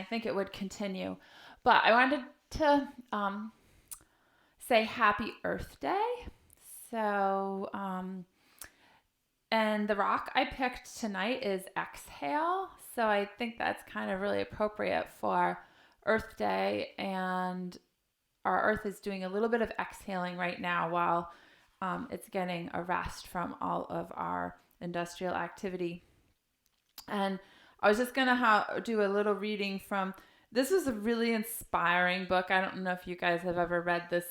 I think it would continue. But I wanted to say Happy Earth Day. So, and the rock I picked tonight is Exhale. So I think that's kind of really appropriate for Earth Day. And our Earth is doing a little bit of exhaling right now while it's getting a rest from all of our industrial activity. And I was just going to do a little reading from this is a really inspiring book. I don't know if you guys have ever read this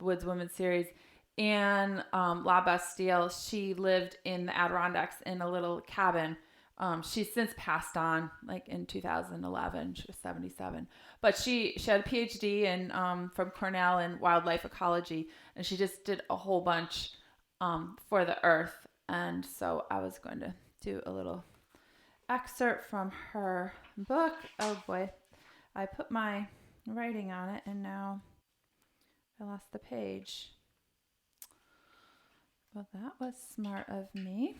Woods Women series. Anne LaBastille, she lived in the Adirondacks in a little cabin. She's since passed on, like in 2011. She was 77, but she had a PhD in from Cornell in wildlife ecology, and she just did a whole bunch for the Earth. And so I was going to do a little excerpt from her book. Oh boy, I put my writing on it and now I lost the page. Well, that was smart of me.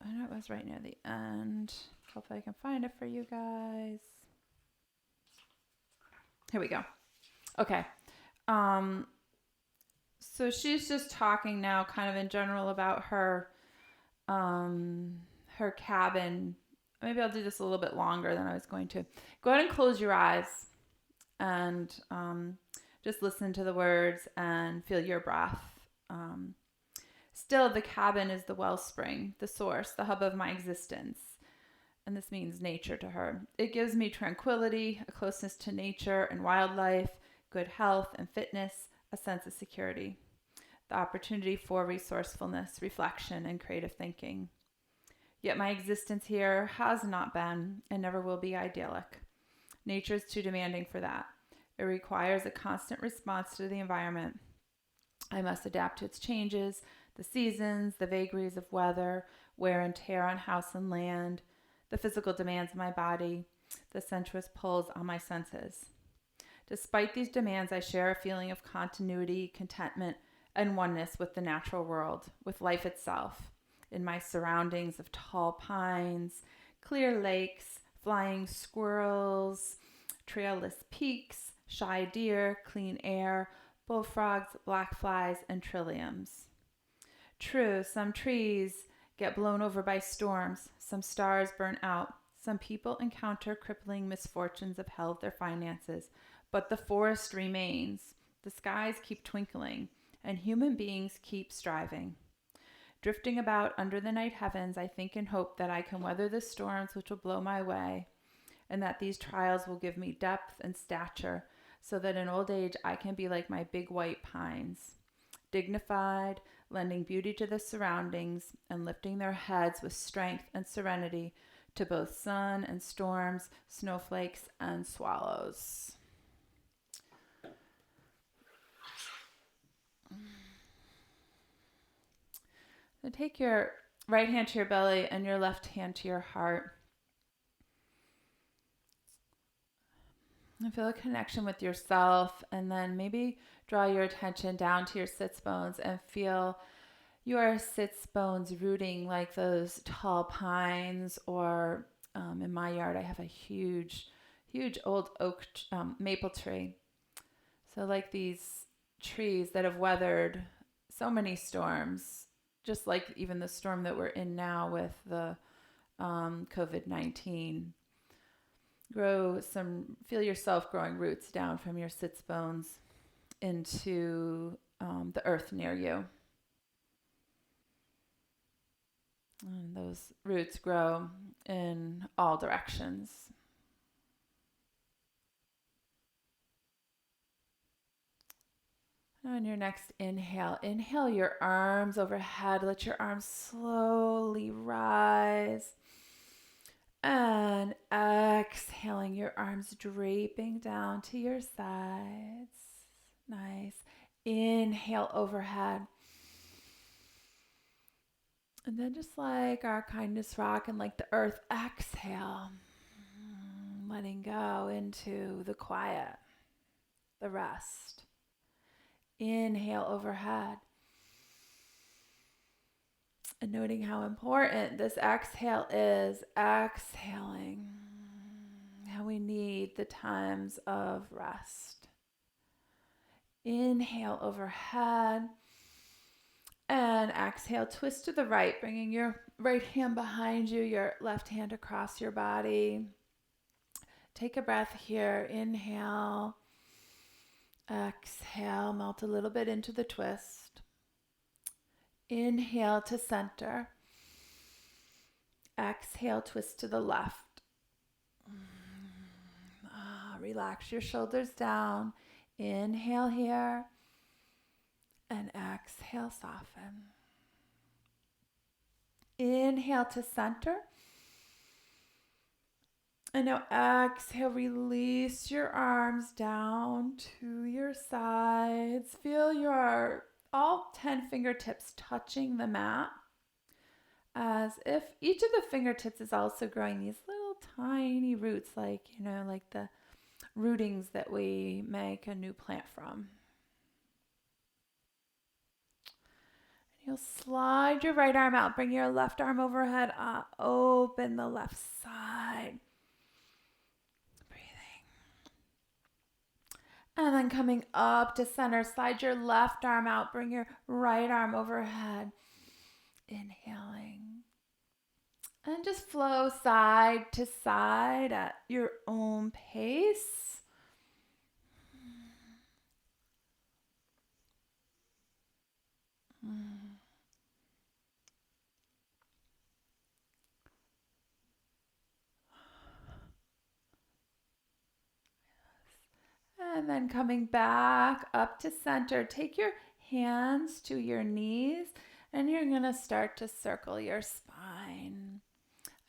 I know it was right near the end. Hopefully I can find it for you guys. Here we go. Okay. So she's just talking now kind of in general about her her cabin. Maybe I'll do this a little bit longer than I was going to. Go ahead and close your eyes and just listen to the words and feel your breath. Still, the cabin is the wellspring, the source, the hub of my existence. And this means nature to her. It gives me tranquility, a closeness to nature and wildlife, good health and fitness, a sense of security, the opportunity for resourcefulness, reflection, and creative thinking. Yet my existence here has not been and never will be idyllic. Nature is too demanding for that. It requires a constant response to the environment. I must adapt to its changes, the seasons, the vagaries of weather, wear and tear on house and land, the physical demands of my body, the sensuous pulls on my senses. Despite these demands, I share a feeling of continuity, contentment, and oneness with the natural world, with life itself, in my surroundings of tall pines, clear lakes, flying squirrels, trailless peaks, shy deer, clean air, bullfrogs, black flies, and trilliums. True, some trees get blown over by storms, some stars burn out, some people encounter crippling misfortunes of health or finances, but the forest remains, the skies keep twinkling, and human beings keep striving. Drifting about under the night heavens, I think and hope that I can weather the storms which will blow my way, and that these trials will give me depth and stature, so that in old age I can be like my big white pines, dignified, lending beauty to the surroundings, and lifting their heads with strength and serenity to both sun and storms, snowflakes and swallows. So take your right hand to your belly and your left hand to your heart. And feel a connection with yourself, and then maybe draw your attention down to your sits bones and feel your sits bones rooting like those tall pines, or in my yard I have a huge old oak maple tree. So like these trees that have weathered so many storms, just like even the storm that we're in now with the COVID-19. Feel yourself growing roots down from your sits bones into the earth near you. And those roots grow in all directions. On your next inhale your arms overhead. Let your arms slowly rise. And exhaling, your arms draping down to your sides. Nice. Inhale overhead. And then just like our kindness rock and like the earth, exhale. Letting go into the quiet, the rest. Inhale overhead. And noting how important this exhale is, exhaling. How we need the times of rest. Inhale overhead. And exhale, twist to the right, bringing your right hand behind you, your left hand across your body. Take a breath here. Inhale. Exhale, melt a little bit into the twist. Inhale to center. Exhale, twist to the left. Relax your shoulders down. Inhale here. And exhale, soften. Inhale to center. And now exhale, release your arms down to your sides. Feel your all 10 fingertips touching the mat, as if each of the fingertips is also growing these little tiny roots, like the rootings that we make a new plant from. You'll slide your right arm out, bring your left arm overhead, open the left side. Breathing. And then coming up to center, slide your left arm out, bring your right arm overhead. Inhaling. And just flow side to side at your own pace. And then coming back up to center, take your hands to your knees and you're going to start to circle your spine.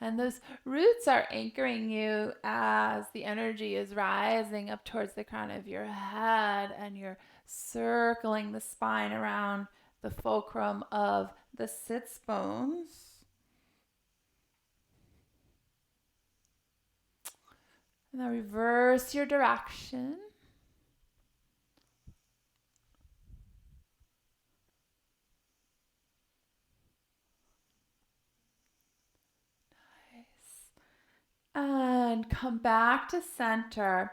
And those roots are anchoring you as the energy is rising up towards the crown of your head, and you're circling the spine around the fulcrum of the sits bones. And then reverse your direction. And come back to center.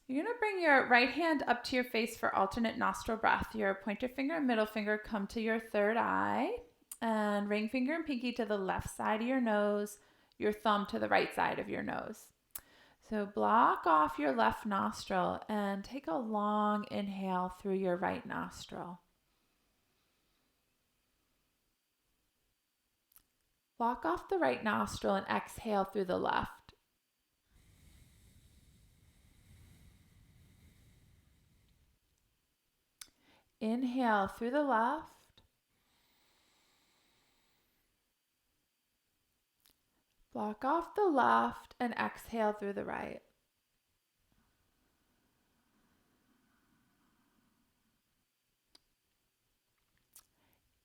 You're going to bring your right hand up to your face for alternate nostril breath. Your pointer finger and middle finger come to your third eye, and ring finger and pinky to the left side of your nose, your thumb to the right side of your nose. So block off your left nostril and take a long inhale through your right nostril. Block off the right nostril and exhale through the left. Inhale through the left. Block off the left and exhale through the right.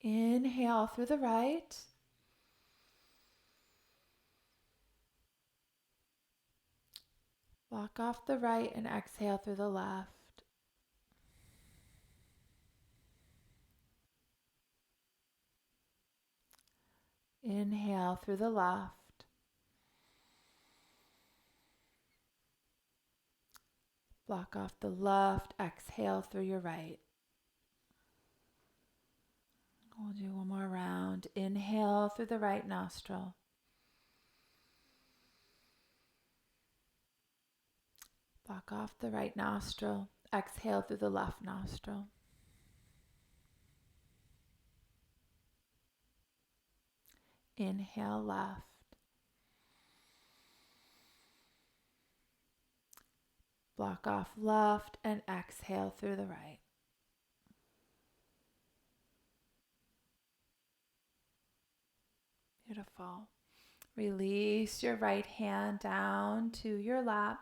Inhale through the right. Block off the right and exhale through the left. Inhale through the left. Block off the left, exhale through your right. We'll do one more round. Inhale through the right nostril. Block off the right nostril. Exhale through the left nostril. Inhale left. Block off left and exhale through the right. Beautiful. Release your right hand down to your lap.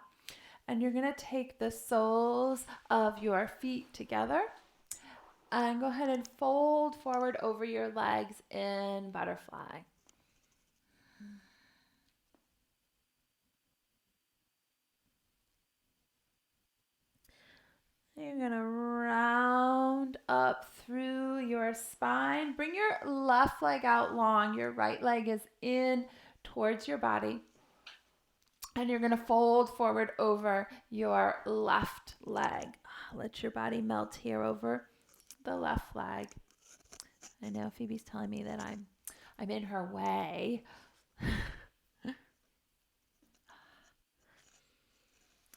And you're going to take the soles of your feet together and go ahead and fold forward over your legs in butterfly. You're going to round up through your your spine. Bring your left leg out long. Your right leg is in towards your body. And you're going to fold forward over your left leg. Let your body melt here over the left leg. I know Phoebe's telling me that I'm in her way.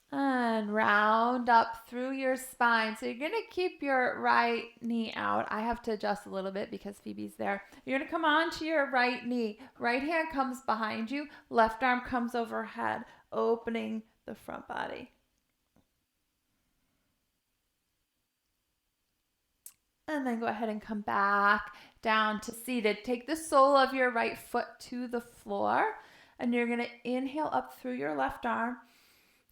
And round up through your spine. So you're going to keep your right knee out. I have to adjust a little bit because Phoebe's there. You're going to come onto your right knee. Right hand comes behind you. Left arm comes overhead, opening the front body. And then go ahead and come back down to seated. Take the sole of your right foot to the floor. And you're going to inhale up through your left arm.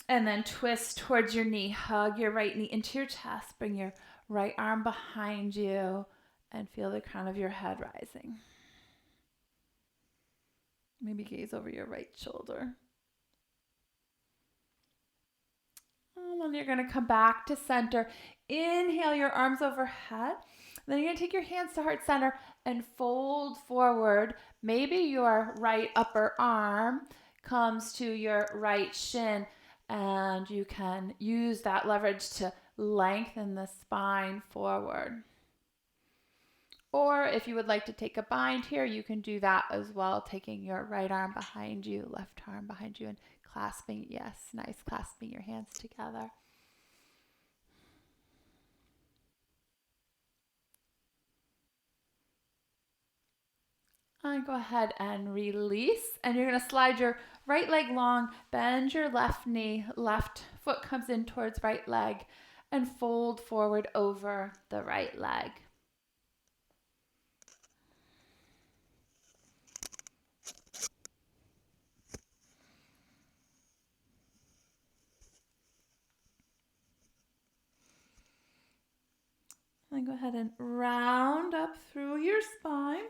And then twist towards your knee. Hug your right knee into your chest. Bring your right arm behind you and feel the crown of your head rising. Maybe gaze over your right shoulder. And then you're going to come back to center. Inhale your arms overhead. Then you're going to take your hands to heart center and fold forward. Maybe your right upper arm comes to your right shin. And you can use that leverage to lengthen the spine forward. Or if you would like to take a bind here, you can do that as well, taking your right arm behind you, left arm behind you, and clasping, yes, nice, clasping your hands together. And go ahead and release. And you're going to slide your right leg long, bend your left knee, left foot comes in towards right leg, and fold forward over the right leg. And go ahead and round up through your spine.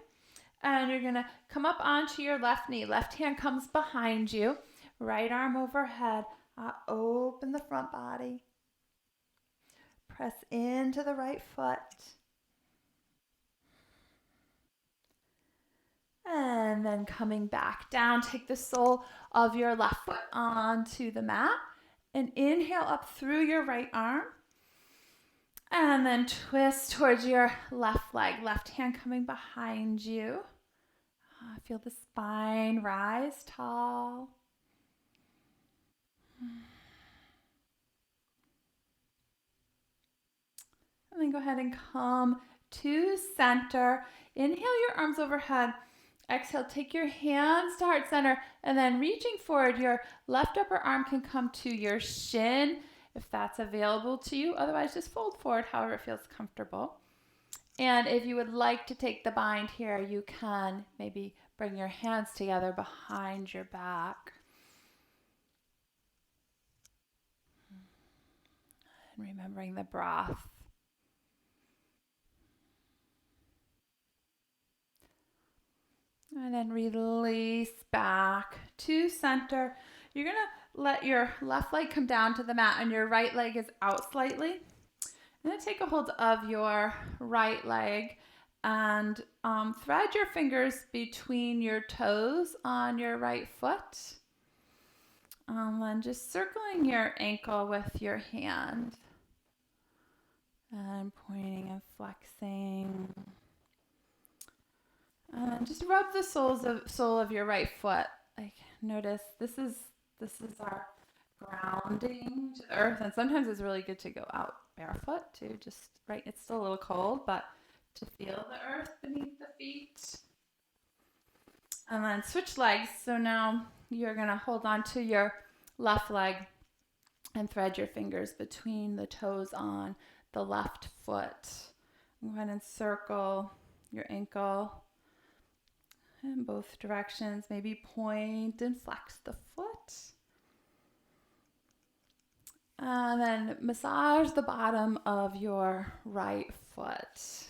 And you're going to come up onto your left knee. Left hand comes behind you. Right arm overhead. Open the front body. Press into the right foot. And then coming back down, take the sole of your left foot onto the mat. And inhale up through your right arm. And then twist towards your left leg. Left hand coming behind you. Feel the spine rise tall. And then go ahead and come to center. Inhale your arms overhead. Exhale, take your hands to heart center. And then reaching forward, your left upper arm can come to your shin if that's available to you. Otherwise, just fold forward however it feels comfortable. And if you would like to take the bind here, you can maybe bring your hands together behind your back. And remembering the breath. And then release back to center. You're going to let your left leg come down to the mat and your right leg is out slightly. And then take a hold of your right leg and thread your fingers between your toes on your right foot. And just circling your ankle with your hand. And pointing and flexing. And just rub the sole of your right foot. Like notice this is our grounding to the earth, and sometimes it's really good to go out barefoot too. Just right, it's still a little cold, but to feel the earth beneath the feet. And then switch legs. So now you're gonna hold on to your left leg and thread your fingers between the toes on the left foot. Go ahead and circle your ankle in both directions. Maybe point and flex the foot. And then massage the bottom of your right foot.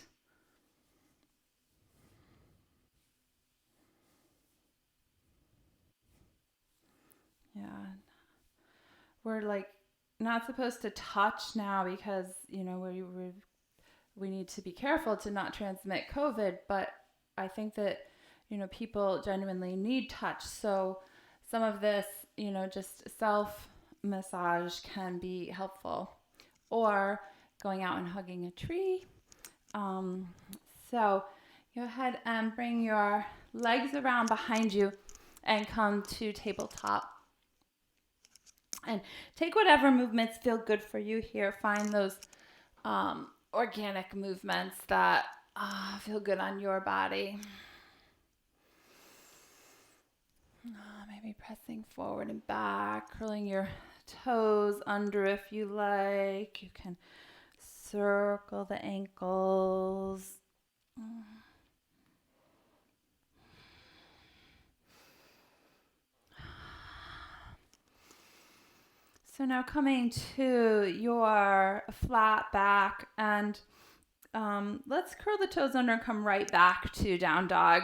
Yeah. We're like not supposed to touch now because, you know, we need to be careful to not transmit COVID, but I think that, people genuinely need touch. So some of this, just self massage can be helpful, or going out and hugging a tree. So go ahead and bring your legs around behind you and come to tabletop. And take whatever movements feel good for you here. Find those organic movements that feel good on your body. Maybe pressing forward and back, curling your toes under if you like. You can circle the ankles. So now coming to your flat back, and let's curl the toes under and come right back to down dog.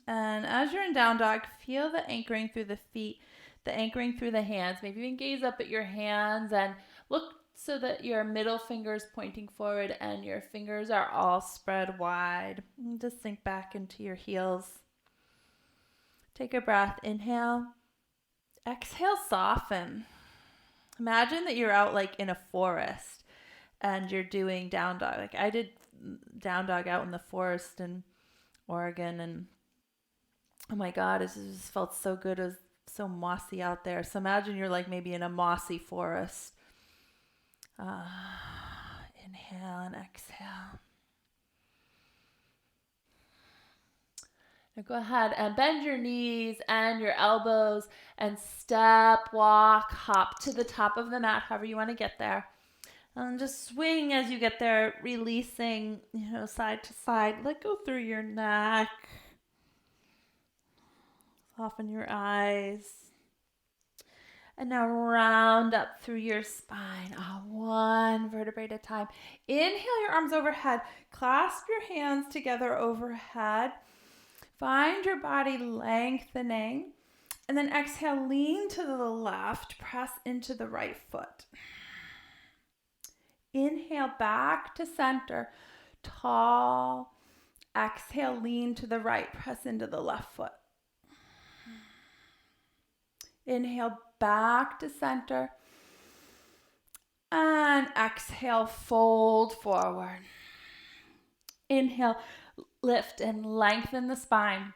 And as you're in down dog, feel the anchoring through the feet, the anchoring through the hands. Maybe even gaze up at your hands and look so that your middle finger is pointing forward and your fingers are all spread wide. And just sink back into your heels. Take a breath. Inhale. Exhale, soften. Imagine that you're out like in a forest and you're doing down dog. Like I did down dog out in the forest in Oregon, and oh my God, it just felt so good. It was so mossy out there. So imagine you're like maybe in a mossy forest. Inhale and exhale. Now go ahead and bend your knees and your elbows and step, walk, hop to the top of the mat, however you want to get there. And just swing as you get there, releasing, side to side. Let go through your neck. Soften your eyes. And now round up through your spine, one vertebrae at a time. Inhale your arms overhead. Clasp your hands together overhead. Find your body lengthening. And then exhale, lean to the left, press into the right foot. Inhale back to center, tall. Exhale, lean to the right, press into the left foot. Inhale back to center. And exhale, fold forward. Inhale, lift and lengthen the spine.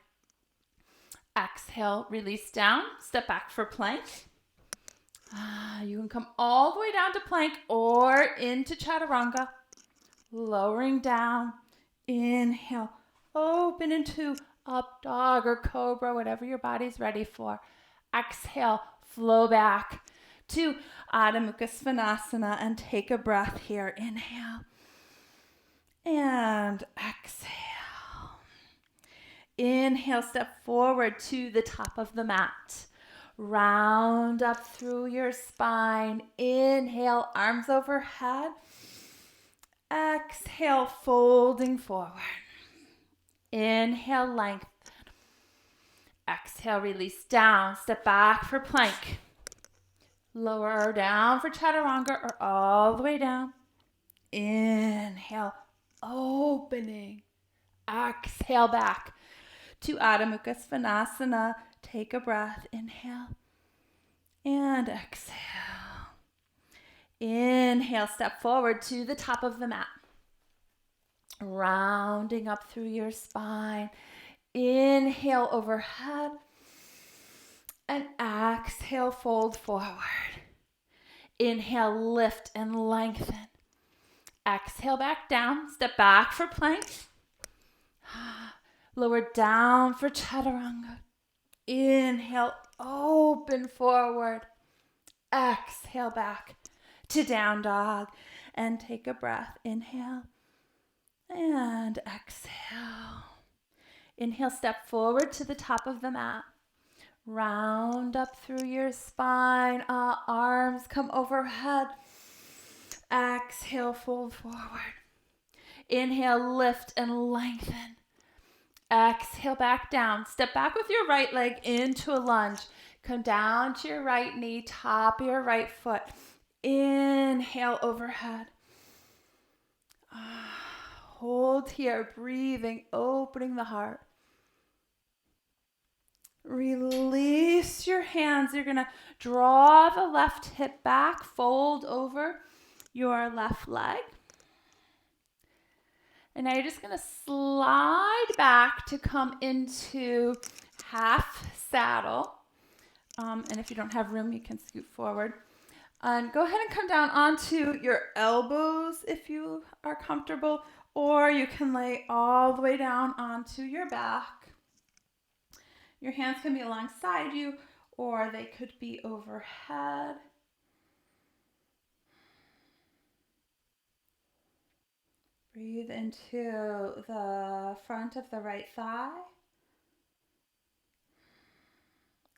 Exhale, release down, step back for plank. You can come all the way down to plank or into chaturanga. Lowering down. Inhale, open into up dog or cobra, whatever your body's ready for. Exhale, flow back to Adho Mukha Svanasana and take a breath here. Inhale and exhale. Inhale, step forward to the top of the mat. Round up through your spine. Inhale, arms overhead. Exhale, folding forward. Inhale, lengthen. Exhale, release down. Step back for plank. Lower down for chaturanga or all the way down. Inhale, opening. Exhale back to Adho Mukha Svanasana. Take a breath. Inhale and exhale. Inhale, step forward to the top of the mat. Rounding up through your spine. Inhale overhead. And exhale, fold forward. Inhale, lift and lengthen. Exhale, back down. Step back for plank. Lower down for chaturanga. Inhale, open forward. Exhale back to down dog. And take a breath. Inhale and exhale. Inhale, step forward to the top of the mat. Round up through your spine. Arms come overhead. Exhale, fold forward. Inhale, lift and lengthen. Exhale, back down. Step back with your right leg into a lunge. Come down to your right knee, top of your right foot. Inhale, overhead. Hold here, breathing, opening the heart. Release your hands. You're going to draw the left hip back, fold over your left leg. And now you're just going to slide back to come into half saddle. And if you don't have room, you can scoot forward. And go ahead and come down onto your elbows if you are comfortable, or you can lay all the way down onto your back. Your hands can be alongside you, or they could be overhead. Breathe into the front of the right thigh.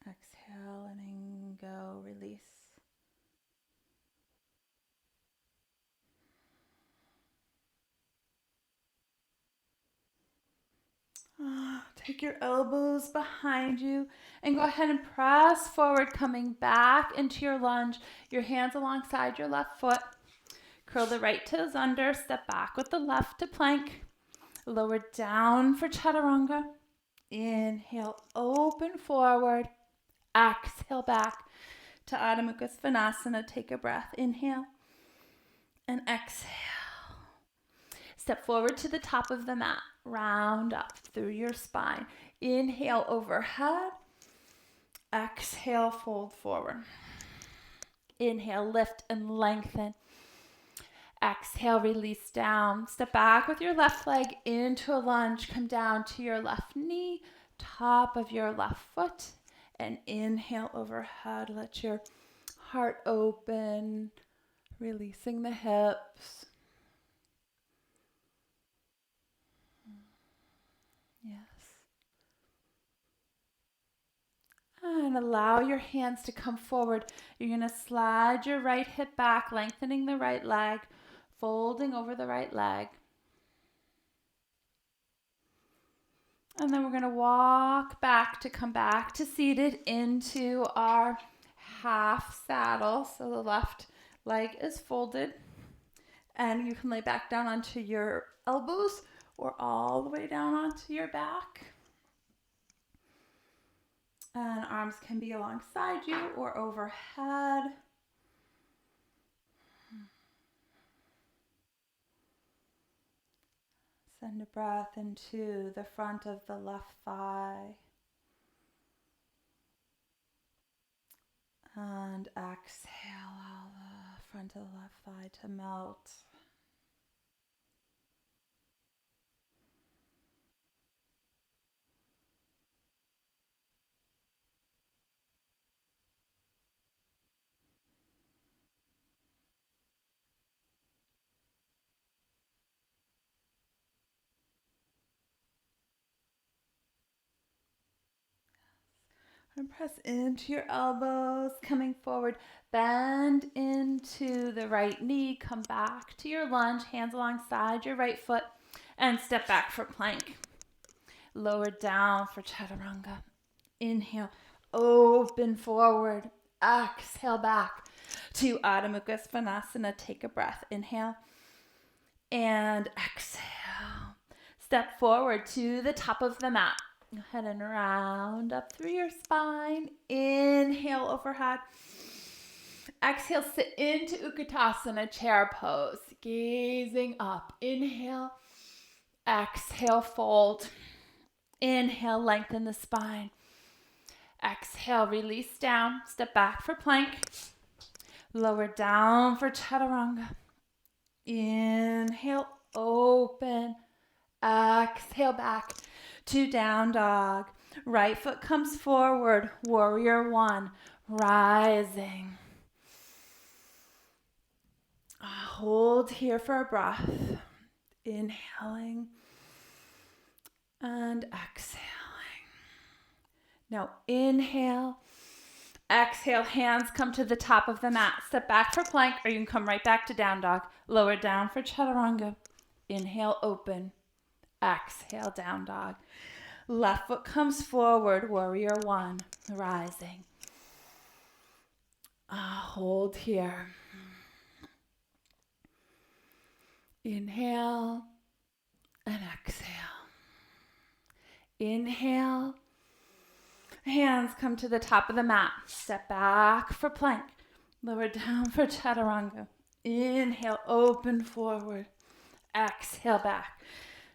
Exhale, letting go, release. Take your elbows behind you and go ahead and press forward, coming back into your lunge. Your hands alongside your left foot. Curl the right toes under, step back with the left to plank. Lower down for chaturanga. Inhale, open forward. Exhale back to Adho Mukha Svanasana. Take a breath. Inhale and exhale. Step forward to the top of the mat. Round up through your spine. Inhale overhead. Exhale, fold forward. Inhale, lift and lengthen. Exhale, release down. Step back with your left leg into a lunge. Come down to your left knee, top of your left foot, and inhale overhead. Let your heart open, releasing the hips. Yes. And allow your hands to come forward. You're going to slide your right hip back, lengthening the right leg, folding over the right leg. And then we're going to walk back to come back to seated into our half saddle. So the left leg is folded. And you can lay back down onto your elbows or all the way down onto your back. And arms can be alongside you or overhead. Send a breath into the front of the left thigh. And exhale, allow the front of the left thigh to melt. And press into your elbows, coming forward. Bend into the right knee. Come back to your lunge, hands alongside your right foot, and step back for plank. Lower down for chaturanga. Inhale, open forward. Exhale back to Adho Mukha Svanasana. Take a breath. Inhale and exhale. Step forward to the top of the mat. Go ahead and round up through your spine. Inhale overhead. Exhale, sit into Utkatasana, chair pose. Gazing up. Inhale. Exhale, fold. Inhale, lengthen the spine. Exhale, release down. Step back for plank. Lower down for chaturanga. Inhale, open. Exhale back to down dog. Right foot comes forward. Warrior one. Rising. Hold here for a breath. Inhaling and exhaling. Now inhale. Exhale, hands come to the top of the mat. Step back for plank, or you can come right back to down dog. Lower down for chaturanga. Inhale, open. Exhale, down dog. Left foot comes forward, warrior one, rising. Hold here. Inhale and exhale. Inhale. Hands come to the top of the mat. Step back for plank. Lower down for chaturanga. Inhale, open forward. Exhale back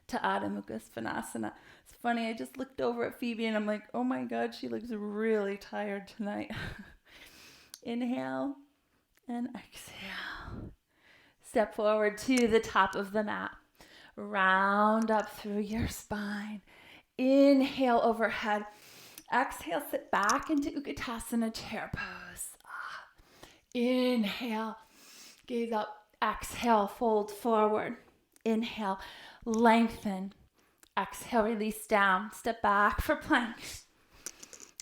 to Adho Mukha Svanasana. It's funny, I just looked over at Phoebe and I'm like, oh my God, she looks really tired tonight. Inhale and exhale. Step forward to the top of the mat. Round up through your spine. Inhale overhead. Exhale, sit back into Utkatasana chair pose. Inhale, gaze up. Exhale, fold forward. Inhale, lengthen. Exhale, release down. Step back for plank.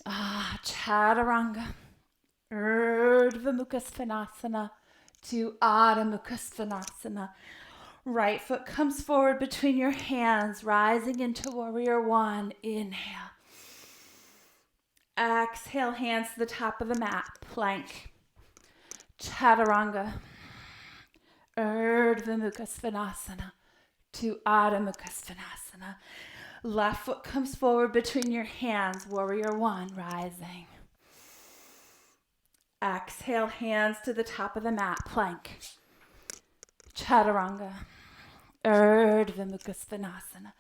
Chaturanga. Urdhva Mukha Svanasana to Adho Mukha Svanasana. Right foot comes forward between your hands, rising into warrior one. Inhale. Exhale, hands to the top of the mat. Plank. Chaturanga. Urdhva Mukha Svanasana to Adho Mukha Svanasana. Left foot comes forward between your hands. Warrior one, rising. Exhale, hands to the top of the mat. Plank. Chaturanga. Urdhva Mukha Svanasana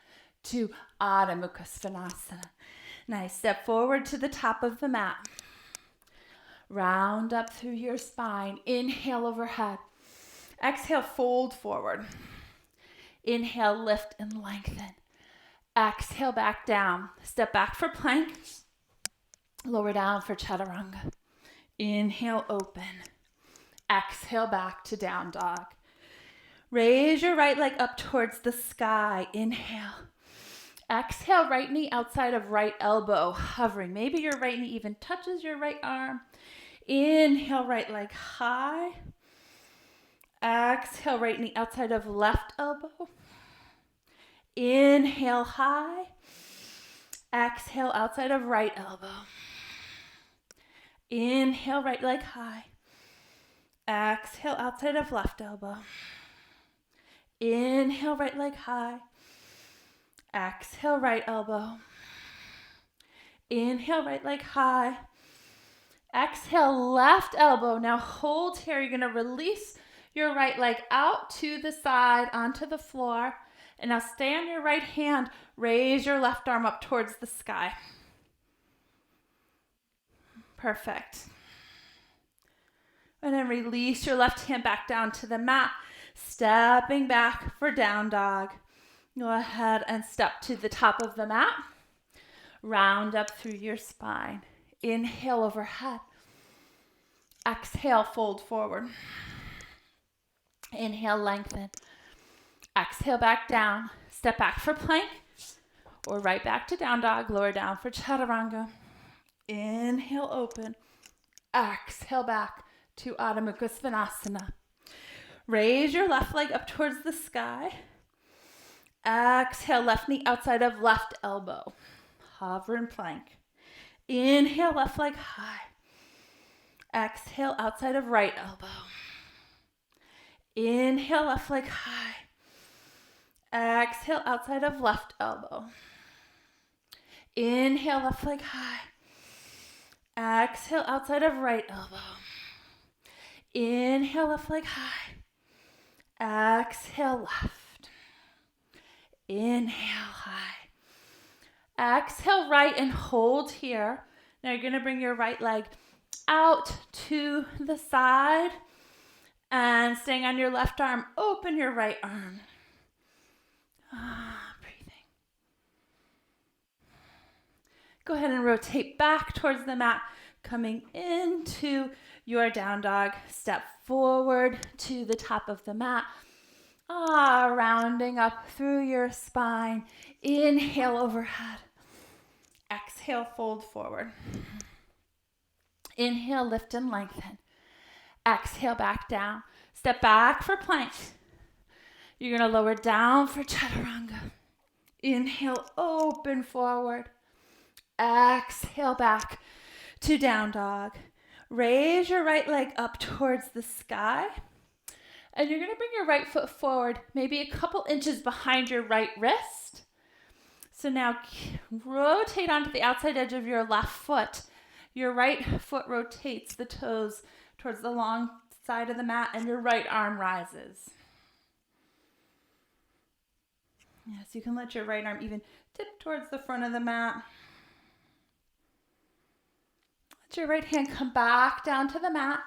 to Adho Mukha Svanasana. Nice. Step forward to the top of the mat. Round up through your spine. Inhale overhead. Exhale, fold forward. Inhale, lift and lengthen. Exhale, back down. Step back for plank. Lower down for chaturanga. Inhale, open. Exhale, back to down dog. Raise your right leg up towards the sky. Inhale. Exhale, right knee outside of right elbow, hovering. Maybe your right knee even touches your right arm. Inhale, right leg high. Exhale, right knee outside of left elbow. Inhale, high. Exhale, outside of right elbow. Inhale, right leg high. Exhale, outside of left elbow. Inhale, right leg high. Exhale, right elbow. Inhale, right leg high. Exhale, left elbow. Now hold here. You're going to release your right leg out to the side onto the floor. And now stay on your right hand. Raise your left arm up towards the sky. Perfect. And then release your left hand back down to the mat. Stepping back for down dog. Go ahead and step to the top of the mat. Round up through your spine. Inhale overhead. Exhale, fold forward. Inhale, lengthen. Exhale, back down. Step back for plank. Or right back to down dog. Lower down for chaturanga. Inhale, open. Exhale, back to Adho Mukha Svanasana. Raise your left leg up towards the sky. Exhale, left knee outside of left elbow. Hover and plank. Inhale, left leg high. Exhale, outside of right elbow. Inhale, left leg high. Exhale, outside of left elbow. Inhale, left leg high. Exhale, outside of right elbow. Inhale, left leg high. Exhale, left. Inhale, high. Exhale, right, and hold here. Now you're going to bring your right leg out to the side. And staying on your left arm, open your right arm. Breathing. Go ahead and rotate back towards the mat, coming into your down dog. Step forward to the top of the mat. Rounding up through your spine. Inhale overhead. Exhale, fold forward. Inhale, lift and lengthen. Exhale, back down. Step back for plank. You're going to lower down for chaturanga. Inhale, open forward. Exhale, back to down dog. Raise your right leg up towards the sky. And you're going to bring your right foot forward, maybe a couple inches behind your right wrist. So now rotate onto the outside edge of your left foot. Your right foot rotates the toes towards the long side of the mat, and your right arm rises. Yes, you can let your right arm even tip towards the front of the mat. Let your right hand come back down to the mat.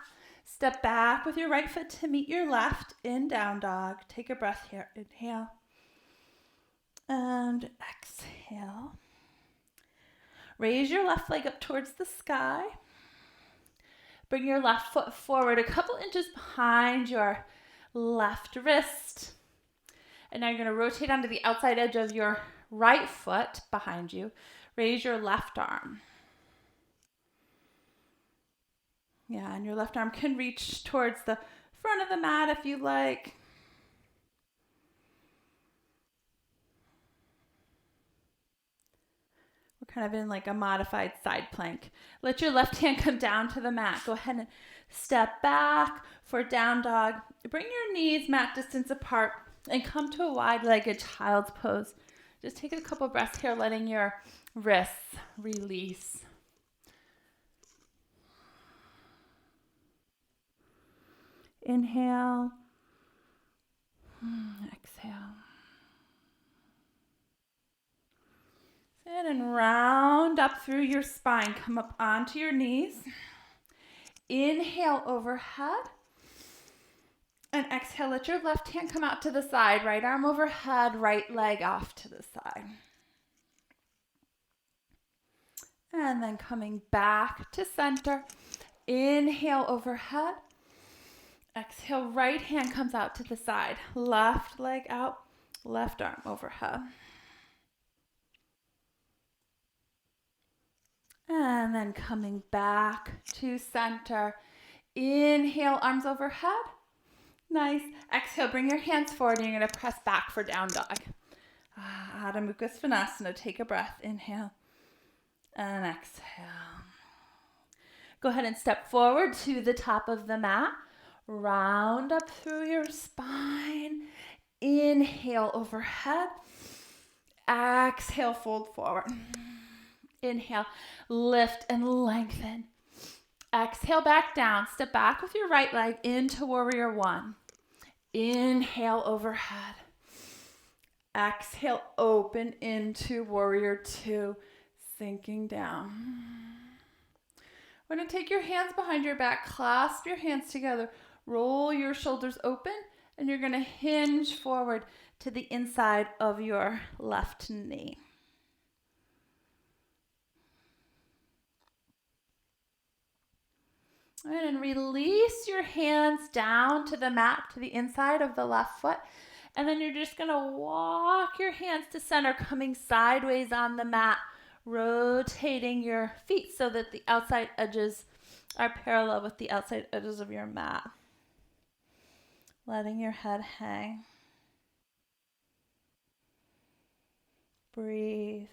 Step back with your right foot to meet your left in down dog. Take a breath here. Inhale and exhale. Raise your left leg up towards the sky. Bring your left foot forward a couple inches behind your left wrist. And now you're going to rotate onto the outside edge of your right foot behind you. Raise your left arm. Yeah, and your left arm can reach towards the front of the mat if you like. We're kind of in like a modified side plank. Let your left hand come down to the mat. Go ahead and step back for down dog. Bring your knees mat distance apart and come to a wide-legged child's pose. Just take a couple breaths here, letting your wrists release. Inhale. Exhale. Sit and round up through your spine. Come up onto your knees. Inhale overhead. And exhale, let your left hand come out to the side. Right arm overhead, right leg off to the side. And then coming back to center. Inhale overhead. Exhale, right hand comes out to the side. Left leg out, left arm overhead. And then coming back to center. Inhale, arms overhead. Nice. Exhale, bring your hands forward and you're going to press back for down dog. Adho Mukha Svanasana. Take a breath. Inhale and exhale. Go ahead and step forward to the top of the mat. Round up through your spine. Inhale overhead. Exhale, fold forward. Inhale, lift and lengthen. Exhale, back down. Step back with your right leg into warrior one. Inhale overhead. Exhale, open into warrior two, sinking down. We're going to take your hands behind your back, clasp your hands together, roll your shoulders open, and you're going to hinge forward to the inside of your left knee. All right, and release your hands down to the mat, to the inside of the left foot. And then you're just going to walk your hands to center, coming sideways on the mat, rotating your feet so that the outside edges are parallel with the outside edges of your mat. Letting your head hang. Breathe.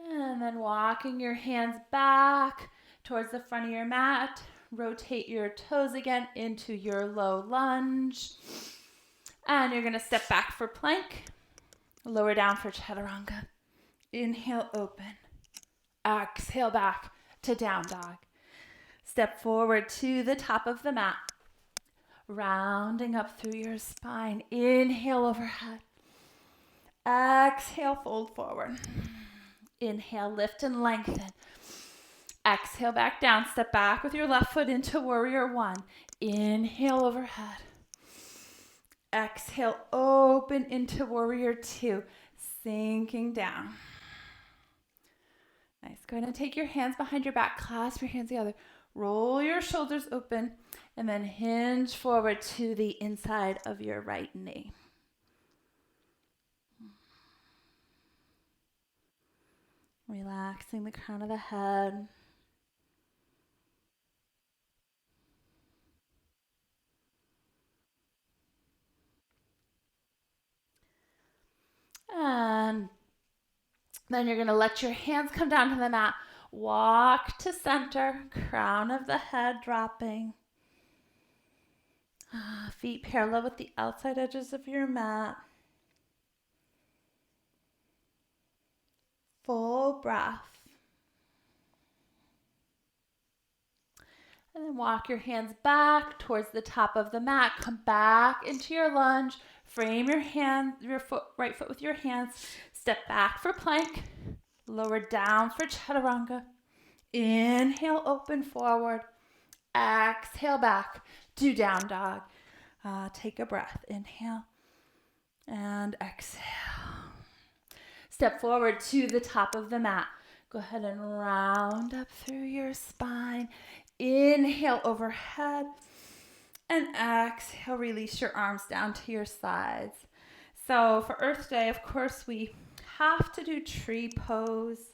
And then walking your hands back towards the front of your mat. Rotate your toes again into your low lunge. And you're going to step back for plank. Lower down for chaturanga. Inhale, open. Exhale, back to down dog. Step forward to the top of the mat. Rounding up through your spine. Inhale, overhead. Exhale, fold forward. Inhale, lift and lengthen. Exhale, back down. Step back with your left foot into warrior one. Inhale, overhead. Exhale, open into warrior two, sinking down. Nice. Go ahead and take your hands behind your back. Clasp your hands together. Roll your shoulders open and then hinge forward to the inside of your right knee. Relaxing the crown of the head. And then you're going to let your hands come down to the mat. Walk to center, crown of the head dropping. Feet parallel with the outside edges of your mat. Full breath. And then walk your hands back towards the top of the mat. Come back into your lunge. Frame your right foot with your hands. Step back for plank. Lower down for chaturanga. Inhale, open forward. Exhale back. Do down dog. Take a breath. Inhale and exhale. Step forward to the top of the mat. Go ahead and round up through your spine. Inhale overhead and exhale. Release your arms down to your sides. So for Earth Day, of course, we have to do tree pose.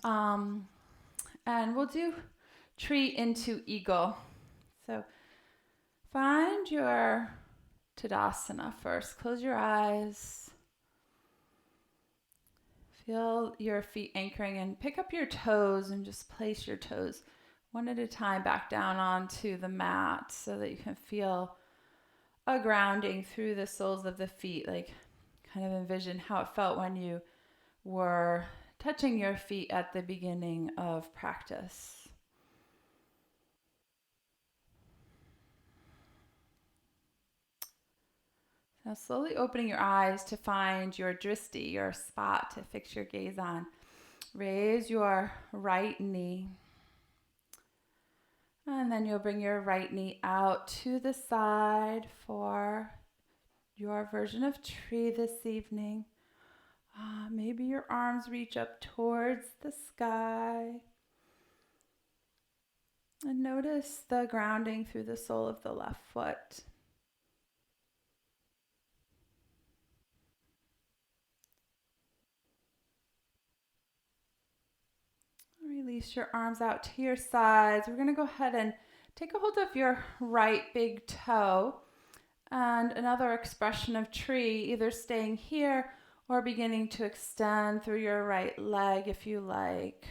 And we'll do tree into eagle. So find your Tadasana first. Close your eyes. Feel your feet anchoring and pick up your toes and just place your toes one at a time back down onto the mat so that you can feel a grounding through the soles of the feet. Like kind of envision how it felt when you were touching your feet at the beginning of practice. Now slowly opening your eyes to find your drishti, your spot to fix your gaze on. Raise your right knee. And then you'll bring your right knee out to the side for your version of tree this evening. Maybe your arms reach up towards the sky. And notice the grounding through the sole of the left foot. Release your arms out to your sides. We're going to go ahead and take a hold of your right big toe and another expression of tree, either staying here or beginning to extend through your right leg if you like.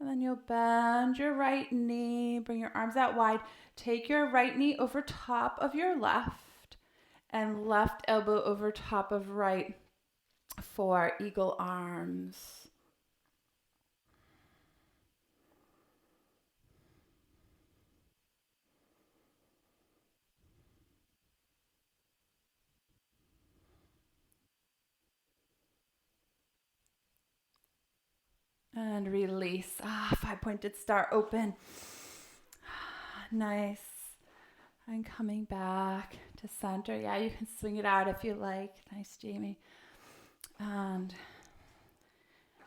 And then you'll bend your right knee, bring your arms out wide. Take your right knee over top of your left and left elbow over top of right for eagle arms. And release. 5-pointed star open. Nice. And coming back to center. Yeah, you can swing it out if you like. Nice, Jamie. And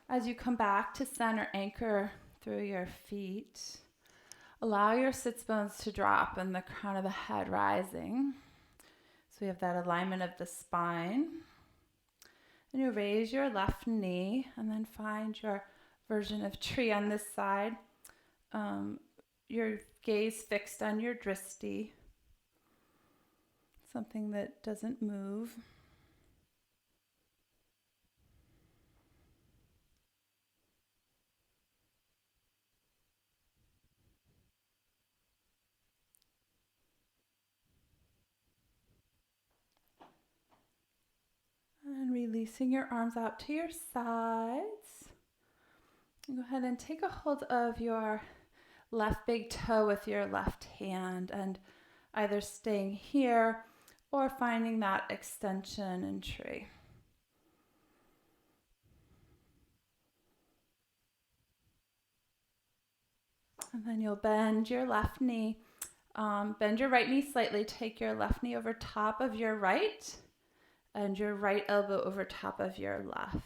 as you come back to center, anchor through your feet. Allow your sits bones to drop and the crown of the head rising. So we have that alignment of the spine. And you raise your left knee and then find your version of tree on this side. Your gaze fixed on your drishti. Something that doesn't move. And releasing your arms out to your sides. Go ahead and take a hold of your left big toe with your left hand and either staying here or finding that extension in tree. And then you'll bend your left knee. Bend your right knee slightly. Take your left knee over top of your right and your right elbow over top of your left.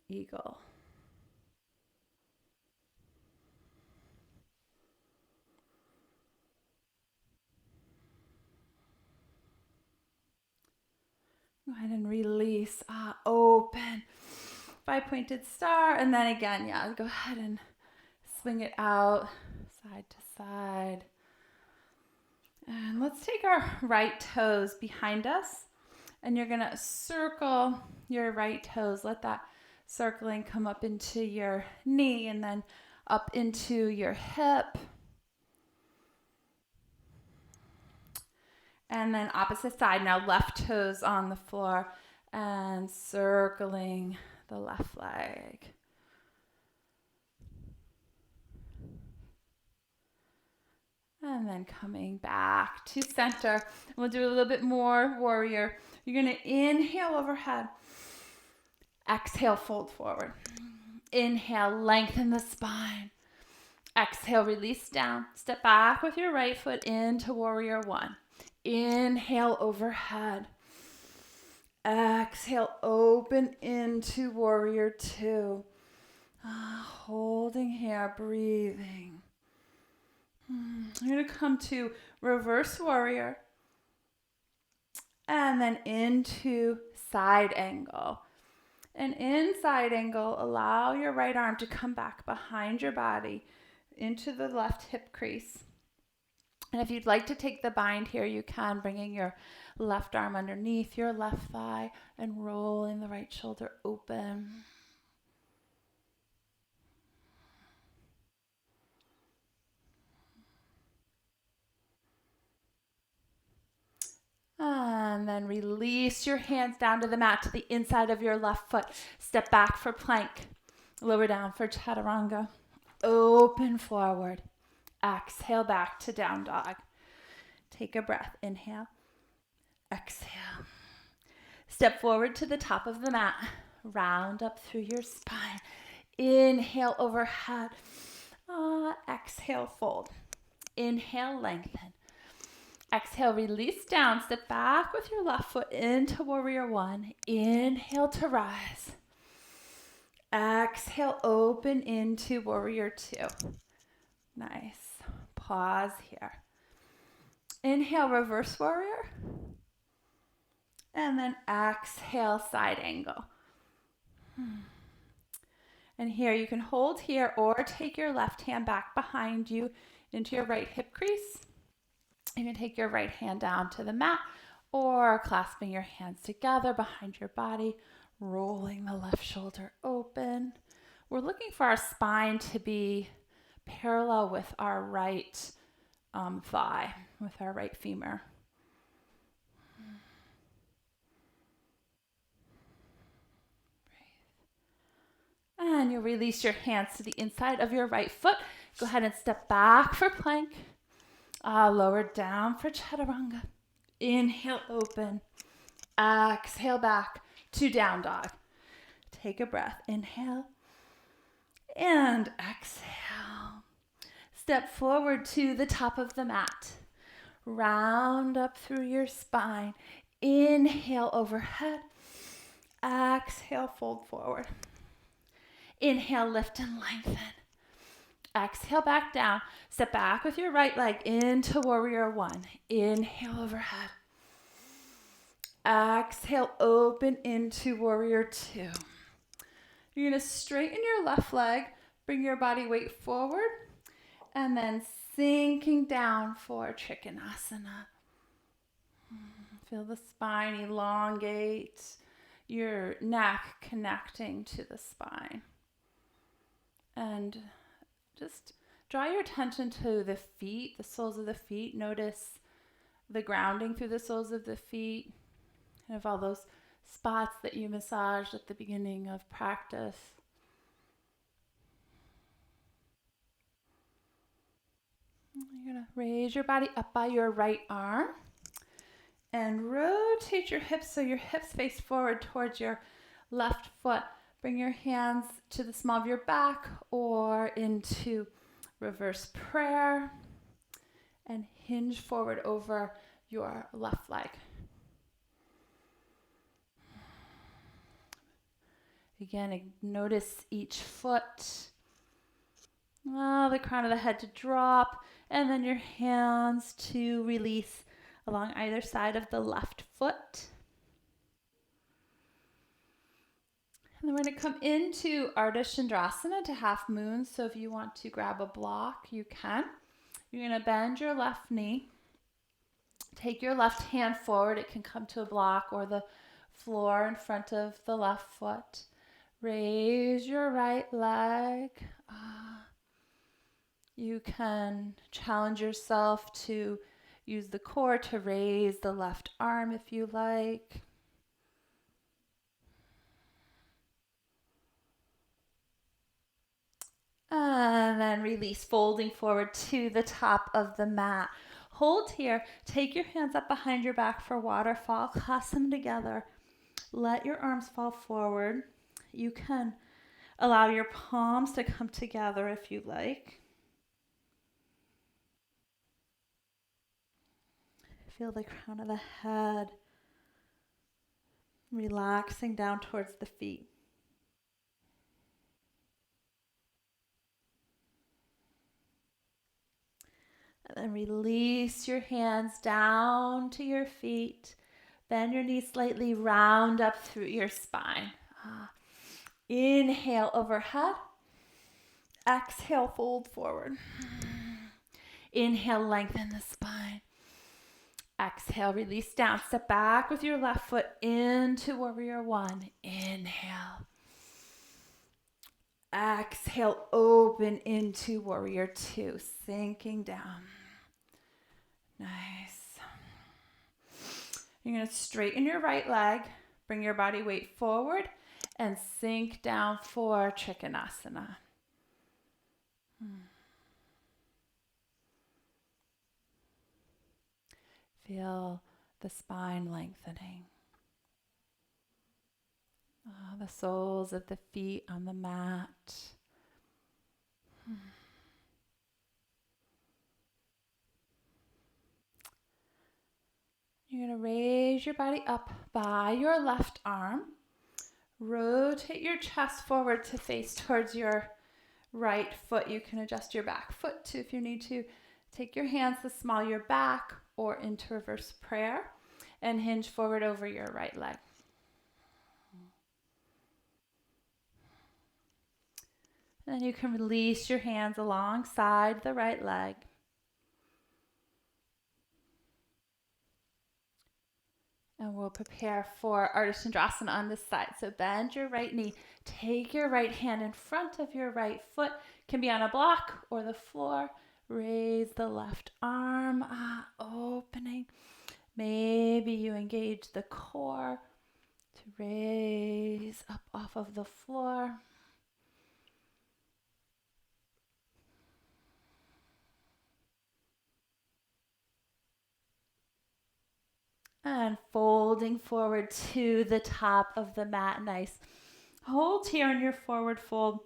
Eagle. Go ahead and release. Open. 5-pointed star. And then again, yeah, go ahead and swing it out side to side. And let's take our right toes behind us, and you're gonna circle your right toes. Let that circling come up into your knee and then up into your hip. And then opposite side, now left toes on the floor and circling the left leg. And then coming back to center. We'll do a little bit more warrior. You're going to inhale overhead. Exhale, fold forward. Inhale, lengthen the spine. Exhale, release down. Step back with your right foot into warrior one. Inhale, overhead. Exhale, open into warrior two. Holding here, breathing. You're going to come to reverse warrior and then into side angle. And in side angle, allow your right arm to come back behind your body into the left hip crease. And if you'd like to take the bind here, you can, bringing your left arm underneath your left thigh and rolling the right shoulder open. And then release your hands down to the mat, to the inside of your left foot. Step back for plank. Lower down for chaturanga. Open forward. Exhale back to down dog. Take a breath. Inhale. Exhale. Step forward to the top of the mat. Round up through your spine. Inhale overhead. Exhale, fold. Inhale, lengthen. Exhale, release down. Step back with your left foot into warrior one. Inhale to rise. Exhale, open into warrior two. Nice. Pause here. Inhale, reverse warrior. And then exhale, side angle. And here you can hold here or take your left hand back behind you into your right hip crease. You can take your right hand down to the mat or clasping your hands together behind your body, rolling the left shoulder open. We're looking for our spine to be parallel with our right thigh, with our right femur. Breathe. And you'll release your hands to the inside of your right foot. Go ahead and step back for plank. Lower down for chaturanga. Inhale, open. Exhale back to down dog. Take a breath. Inhale and exhale. Step forward to the top of the mat. Round up through your spine. Inhale overhead. Exhale, fold forward. Inhale, lift and lengthen. Exhale back down. Step back with your right leg into warrior one. Inhale overhead. Exhale, open into warrior two. You're going to straighten your left leg, bring your body weight forward, and then sinking down for Trikonasana. Feel the spine elongate, your neck connecting to the spine. And just draw your attention to the feet, the soles of the feet. Notice the grounding through the soles of the feet. Kind of all those spots that you massaged at the beginning of practice. You're going to raise your body up by your right arm and rotate your hips so your hips face forward towards your left foot. Bring your hands to the small of your back or into reverse prayer and hinge forward over your left leg. Again, notice each foot. The crown of the head to drop, and then your hands to release along either side of the left foot. And then we're going to come into Ardha Chandrasana to half moon. So if you want to grab a block, you can. You're going to bend your left knee. Take your left hand forward. It can come to a block or the floor in front of the left foot. Raise your right leg. You can challenge yourself to use the core to raise the left arm if you like. And then release, folding forward to the top of the mat. Hold here. Take your hands up behind your back for waterfall. Clasp them together. Let your arms fall forward. You can allow your palms to come together if you like. Feel the crown of the head relaxing down towards the feet. And then release your hands down to your feet. Bend your knees slightly, round up through your spine. Inhale overhead. Exhale, fold forward. Inhale, lengthen the spine. Exhale, release down. Step back with your left foot into warrior one. Inhale. Exhale, open into warrior two, sinking down. Nice. You're going to straighten your right leg, bring your body weight forward, and sink down for Trikonasana. Feel the spine lengthening. The soles of the feet on the mat. You're going to raise your body up by your left arm. Rotate your chest forward to face towards your right foot. You can adjust your back foot too if you need to. Take your hands to small your back or into reverse prayer and hinge forward over your right leg. Then you can release your hands alongside the right leg. And we'll prepare for Ardha Chandrasana on this side. So bend your right knee. Take your right hand in front of your right foot. Can be on a block or the floor. Raise the left arm, opening. Maybe you engage the core to raise up off of the floor. And folding forward to the top of the mat. Nice. Hold here in your forward fold.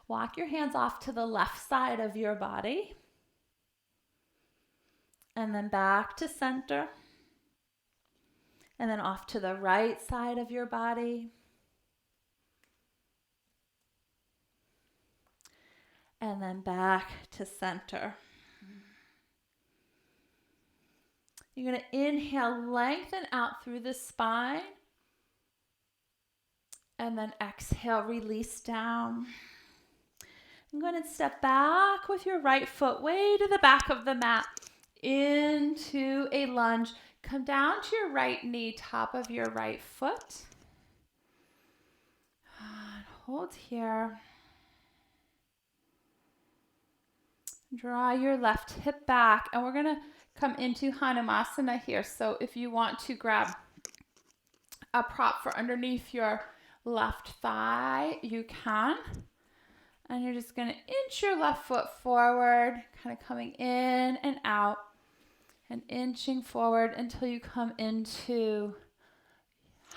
Walk your hands off to the left side of your body. And then back to center. And then off to the right side of your body. And then back to center. You're going to inhale, lengthen out through the spine. And then exhale, release down. I'm going to step back with your right foot way to the back of the mat into a lunge. Come down to your right knee, top of your right foot. Hold here. Draw your left hip back, and we're going to come into Hanumasana here. So if you want to grab a prop for underneath your left thigh, you can. And you're just going to inch your left foot forward, kind of coming in and out, and inching forward until you come into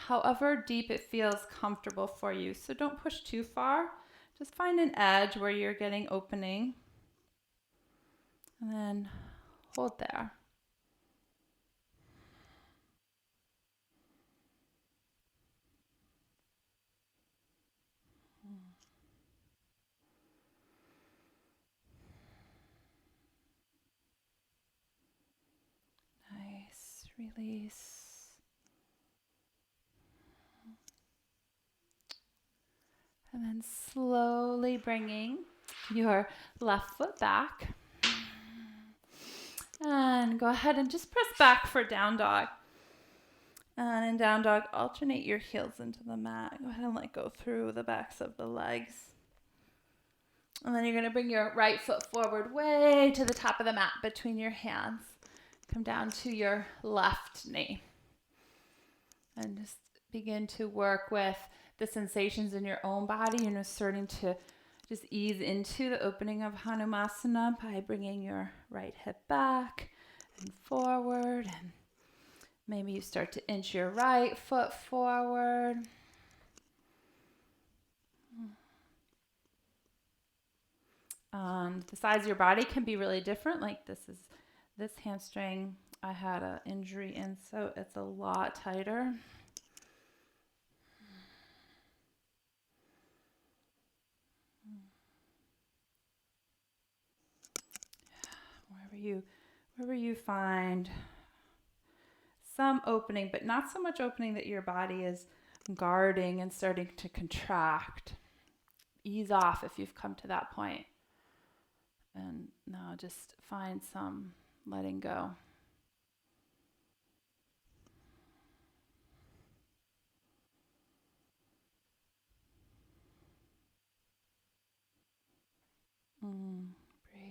however deep it feels comfortable for you. So don't push too far. Just find an edge where you're getting opening. And then hold there. Nice. Release. And then slowly bringing your left foot back. And go ahead and just press back for down dog. And in down dog, alternate your heels into the mat. Go ahead and let go through the backs of the legs. And then you're going to bring your right foot forward way to the top of the mat between your hands. Come down to your left knee. And just begin to work with the sensations in your own body. Starting to just ease into the opening of Hanumasana by bringing your right hip back and forward. And maybe you start to inch your right foot forward. The size of your body can be really different. Like this hamstring, I had an injury in, so it's a lot tighter. Wherever you find some opening, but not so much opening that your body is guarding and starting to contract. Ease off if you've come to that point. And now just find some letting go. Breathe.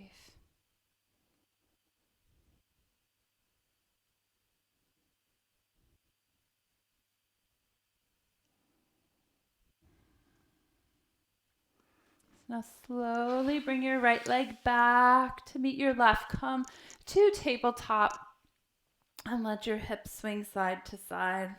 Now slowly bring your right leg back to meet your left. Come to tabletop and let your hips swing side to side.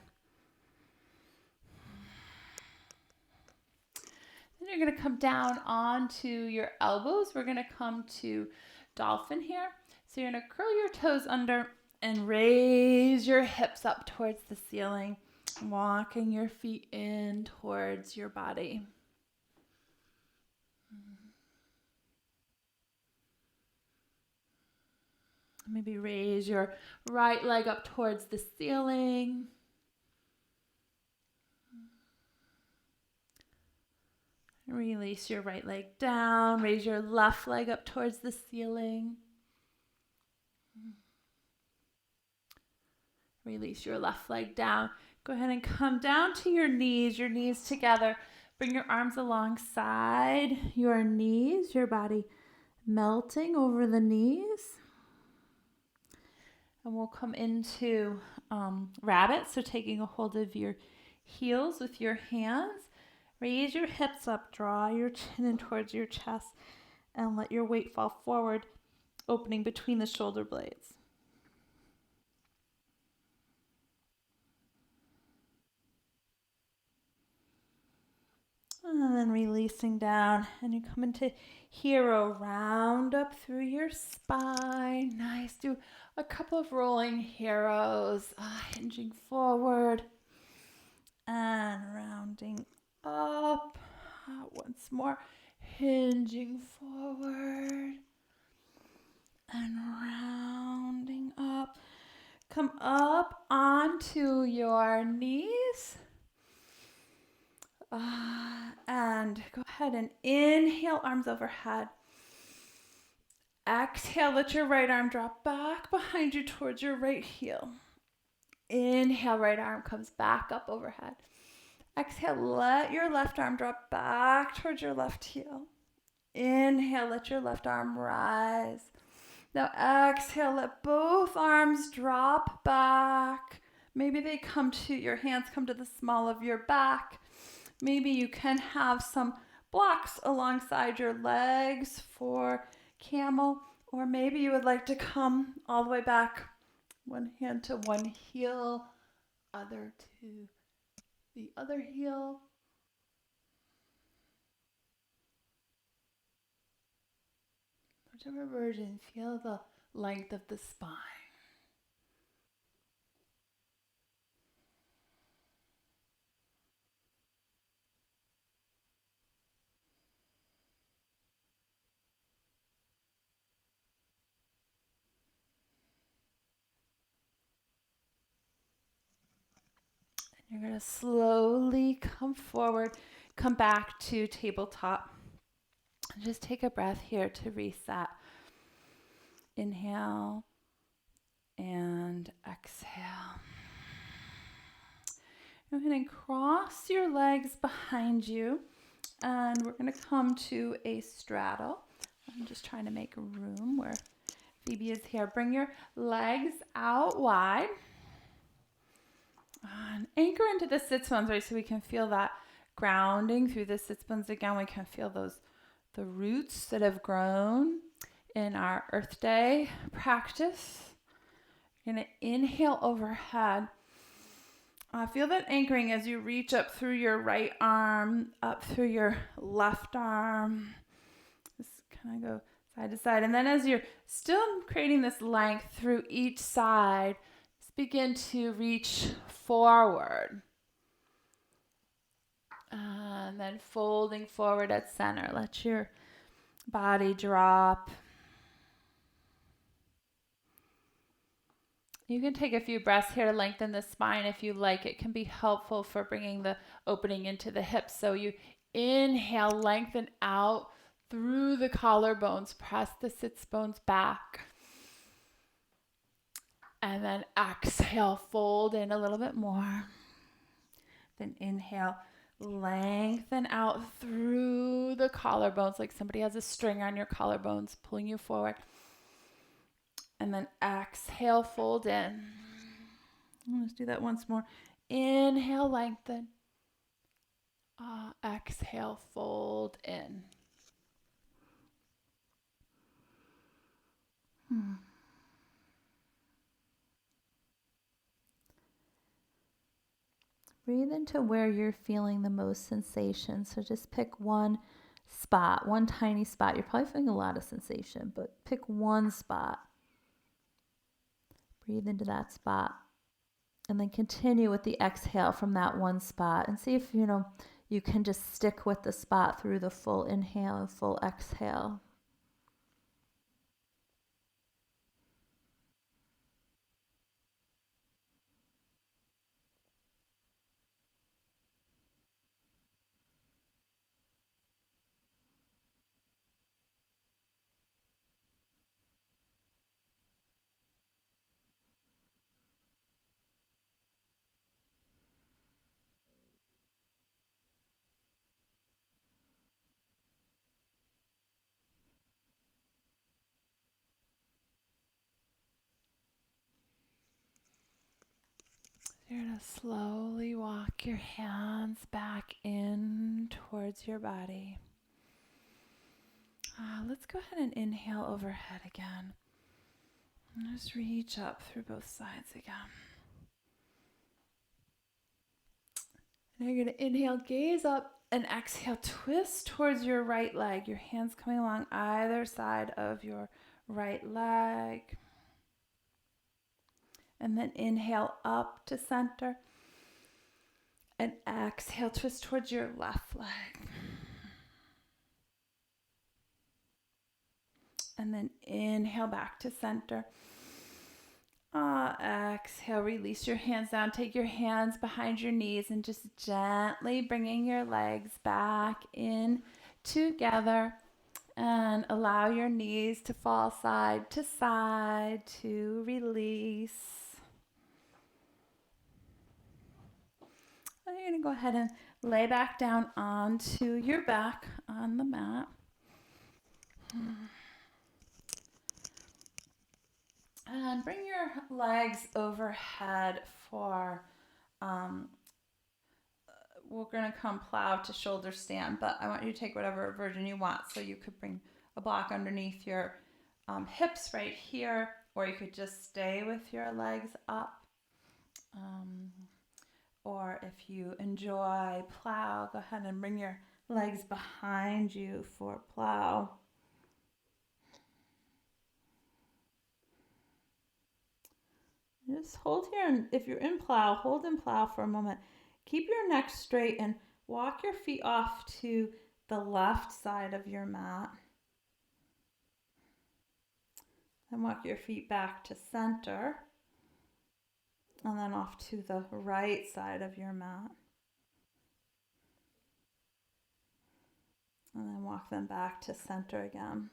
Then you're going to come down onto your elbows. We're going to come to dolphin here. So you're going to curl your toes under and raise your hips up towards the ceiling, walking your feet in towards your body. Maybe raise your right leg up towards the ceiling. Release your right leg down. Raise your left leg up towards the ceiling. Release your left leg down. Go ahead and come down to your knees together. Bring your arms alongside your knees, your body melting over the knees. And we'll come into rabbit. So taking a hold of your heels with your hands. Raise your hips up, draw your chin in towards your chest, and let your weight fall forward, opening between the shoulder blades. And then releasing down, and you come into hero, round up through your spine. Nice. Do a couple of rolling heroes, hinging forward and rounding up. Once more, hinging forward and rounding up. Come up onto your knees. And go ahead and inhale, arms overhead. Exhale, let your right arm drop back behind you towards your right heel. Inhale, right arm comes back up overhead. Exhale, let your left arm drop back towards your left heel. Inhale, let your left arm rise. Now exhale, let both arms drop back. Maybe your hands come to the small of your back. Maybe you can have some blocks alongside your legs for camel, or maybe you would like to come all the way back, one hand to one heel, other to the other heel. Whichever version, feel the length of the spine. You're going to slowly come forward, come back to tabletop. Just take a breath here to reset. Inhale, and exhale. Go ahead and cross your legs behind you, and we're going to come to a straddle. I'm just trying to make room where Phoebe is here. Bring your legs out wide. And anchor into the sits bones, right? So we can feel that grounding through the sits bones again. We can feel the roots that have grown in our Earth Day practice. You're going to inhale overhead. Feel that anchoring as you reach up through your right arm, up through your left arm. Just kind of go side to side. And then as you're still creating this length through each side, just begin to reach forward. And then folding forward at center. Let your body drop. You can take a few breaths here to lengthen the spine if you like. It can be helpful for bringing the opening into the hips. So you inhale, lengthen out through the collarbones. Press the sits bones back. And then exhale, fold in a little bit more. Then inhale, lengthen out through the collarbones like somebody has a string on your collarbones pulling you forward. And then exhale, fold in. Let's do that once more. Inhale, lengthen. Exhale, fold in. Breathe into where you're feeling the most sensation. So just pick one spot, one tiny spot. You're probably feeling a lot of sensation, but pick one spot. Breathe into that spot. And then continue with the exhale from that one spot. And see if, you can just stick with the spot through the full inhale and full exhale. You're going to slowly walk your hands back in towards your body. Let's go ahead and inhale overhead again. And just reach up through both sides again. Now you're going to inhale, gaze up, and exhale, twist towards your right leg. Your hands coming along either side of your right leg. And then inhale up to center. And exhale, twist towards your left leg. And then inhale back to center. Exhale, release your hands down. Take your hands behind your knees and just gently bringing your legs back in together. And allow your knees to fall side to side to release. And you're going to go ahead and lay back down onto your back on the mat. And bring your legs overhead for, we're going to come plow to shoulder stand, but I want you to take whatever version you want. So you could bring a block underneath your hips right here, or you could just stay with your legs up. Or if you enjoy plow, go ahead and bring your legs behind you for plow. Just hold here, and if you're in plow, hold in plow for a moment. Keep your neck straight and walk your feet off to the left side of your mat. Then walk your feet back to center. And then off to the right side of your mat. And then walk them back to center again.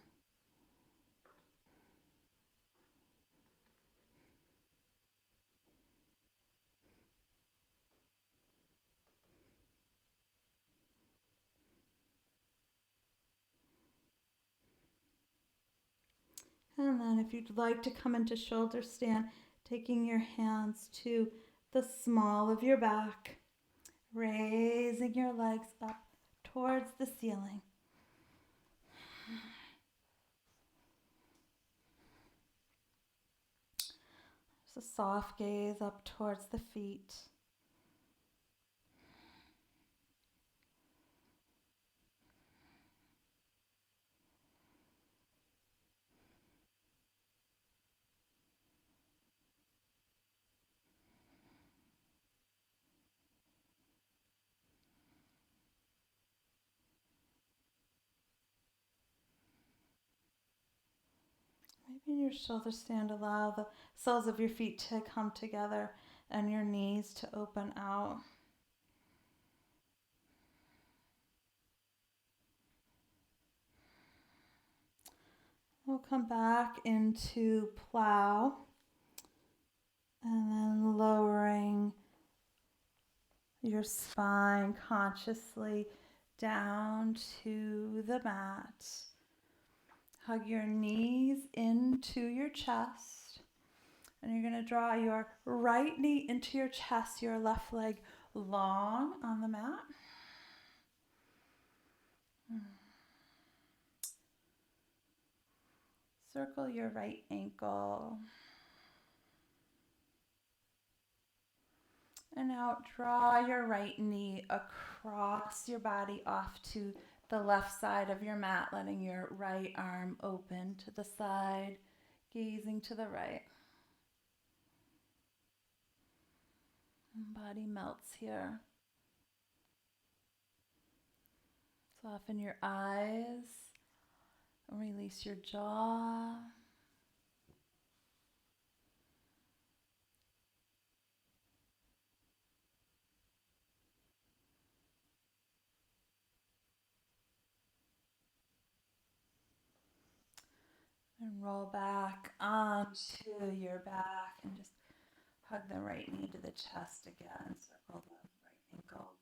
if you'd like to come into shoulder stand, taking your hands to the small of your back, raising your legs up towards the ceiling. Just a soft gaze up towards the feet. Maybe in your shoulder stand, allow the soles of your feet to come together and your knees to open out. We'll come back into plow and then lowering your spine consciously down to the mat. Hug your knees into your chest. And you're going to draw your right knee into your chest, your left leg long on the mat. Circle your right ankle. And now draw your right knee across your body off to the left side of your mat, letting your right arm open to the side, gazing to the right. Body melts here. Soften your eyes. Release your jaw. And roll back onto your back and just hug the right knee to the chest again. Circle the right ankle.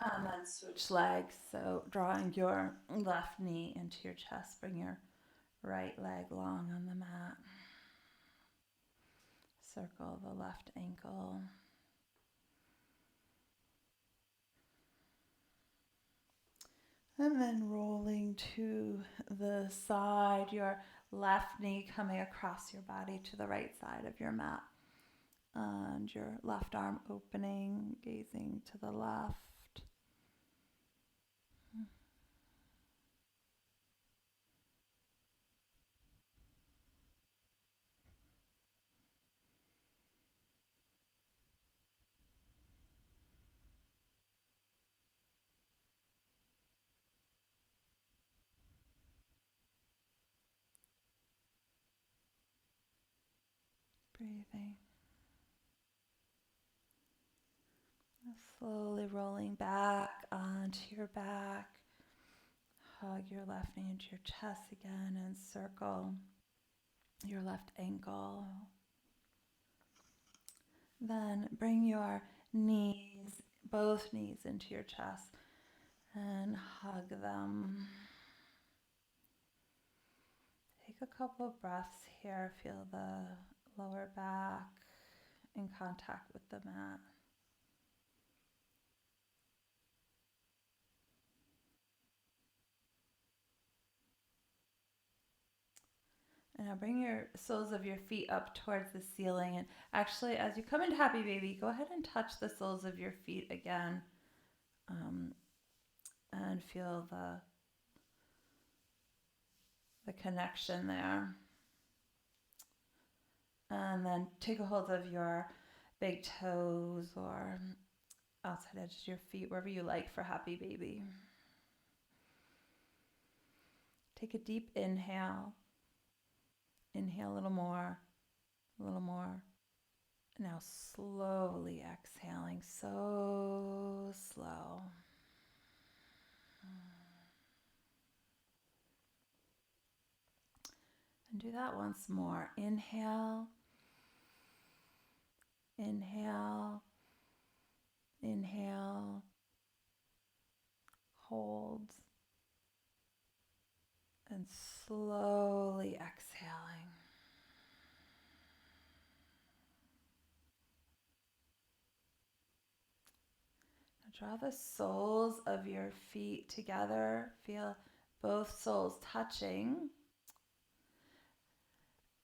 And then switch legs. So drawing your left knee into your chest. Bring your right leg long on the mat. Circle the left ankle. And then rolling to the side, your left knee coming across your body to the right side of your mat. And your left arm opening, gazing to the left. Breathing. Slowly rolling back onto your back. Hug your left knee into your chest again and circle your left ankle. Then bring your knees, both knees into your chest and hug them. Take a couple of breaths here. Feel the lower back in contact with the mat. And now bring your soles of your feet up towards the ceiling. And actually, as you come into Happy Baby, go ahead and touch the soles of your feet again. And feel the connection there. And then take a hold of your big toes or outside edges of your feet, wherever you like for Happy Baby. Take a deep inhale. Inhale a little more, a little more. Now slowly exhaling, so slow. And do that once more. Inhale, inhale, inhale, hold, and slowly exhaling. Now draw the soles of your feet together. Feel both soles touching.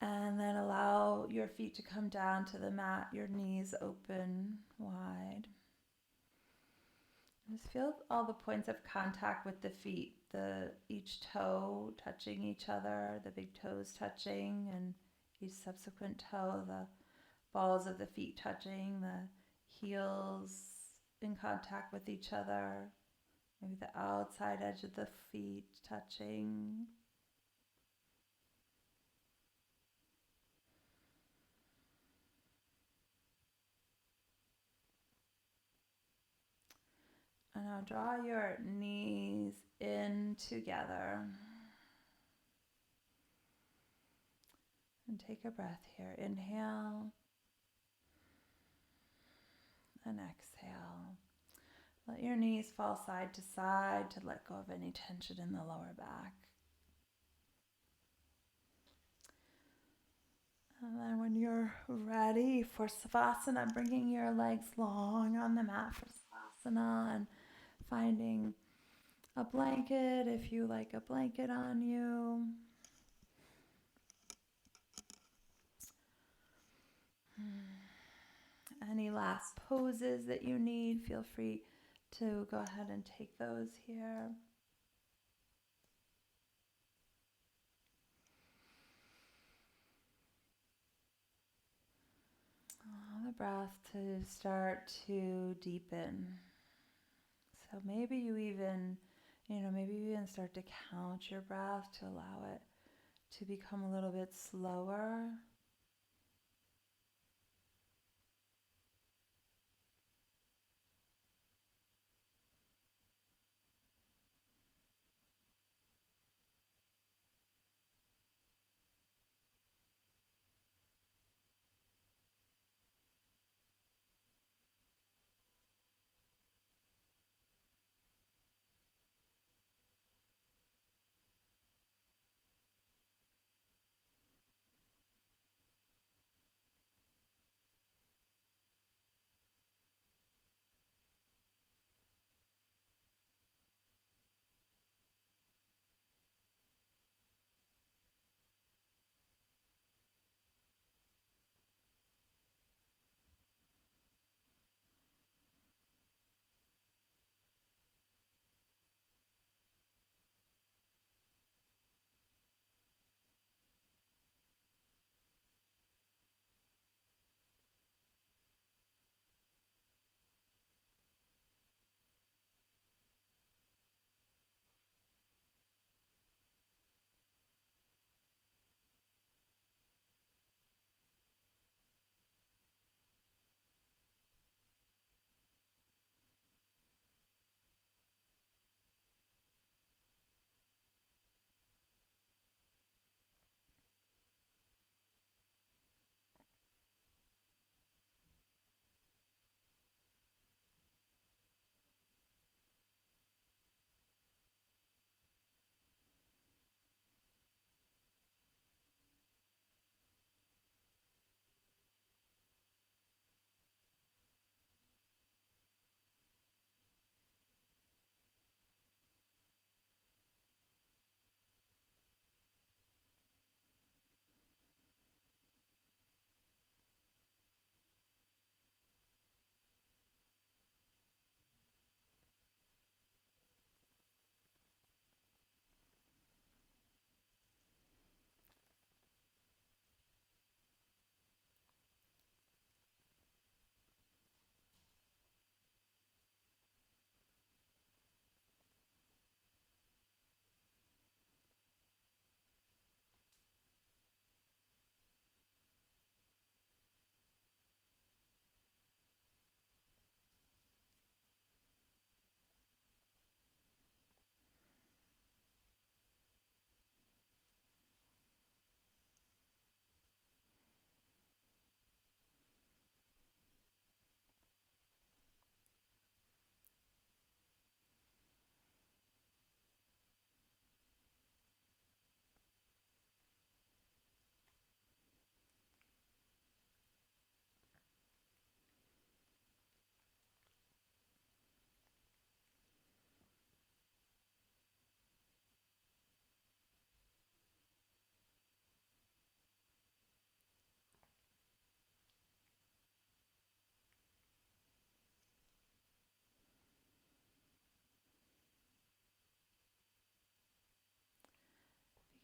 And then allow your feet to come down to the mat, your knees open wide. Just feel all the points of contact with the feet, each toe touching each other, the big toes touching, and each subsequent toe, the balls of the feet touching, the heels in contact with each other, maybe the outside edge of the feet touching. And now draw your knees in together. And take a breath here. Inhale and exhale. Let your knees fall side to side to let go of any tension in the lower back. And then when you're ready for Savasana, bringing your legs long on the mat for Savasana and finding a blanket if you like a blanket on you. Any last poses that you need, feel free to go ahead and take those here. Allow the breath to start to deepen. So maybe you even start to count your breath to allow it to become a little bit slower.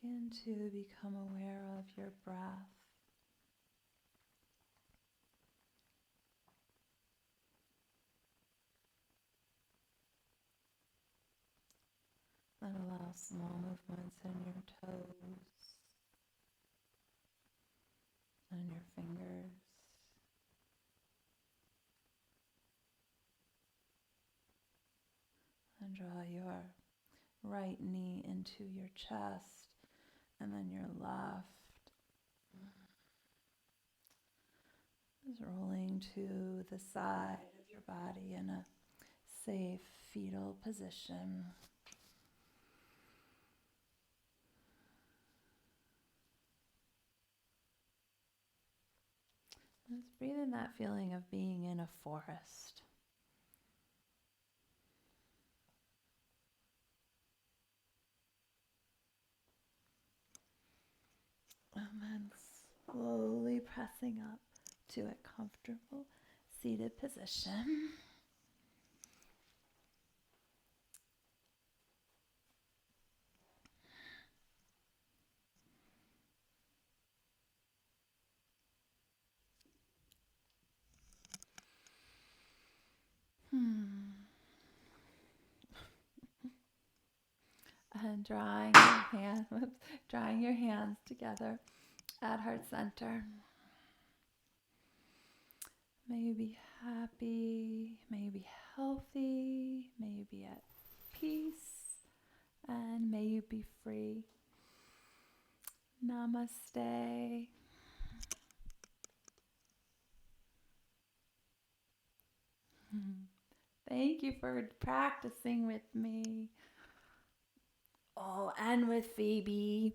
begin to become aware of your breath. And allow small movements in your toes and your fingers. And draw your right knee into your chest and then your left is rolling to the side of your body in a safe fetal position. Just breathe in that feeling of being in a forest. And then slowly pressing up to a comfortable seated position. And drawing your hands together at heart center. May you be happy, may you be healthy, may you be at peace, and may you be free. Namaste. Thank you for practicing with me. Oh, and with Phoebe.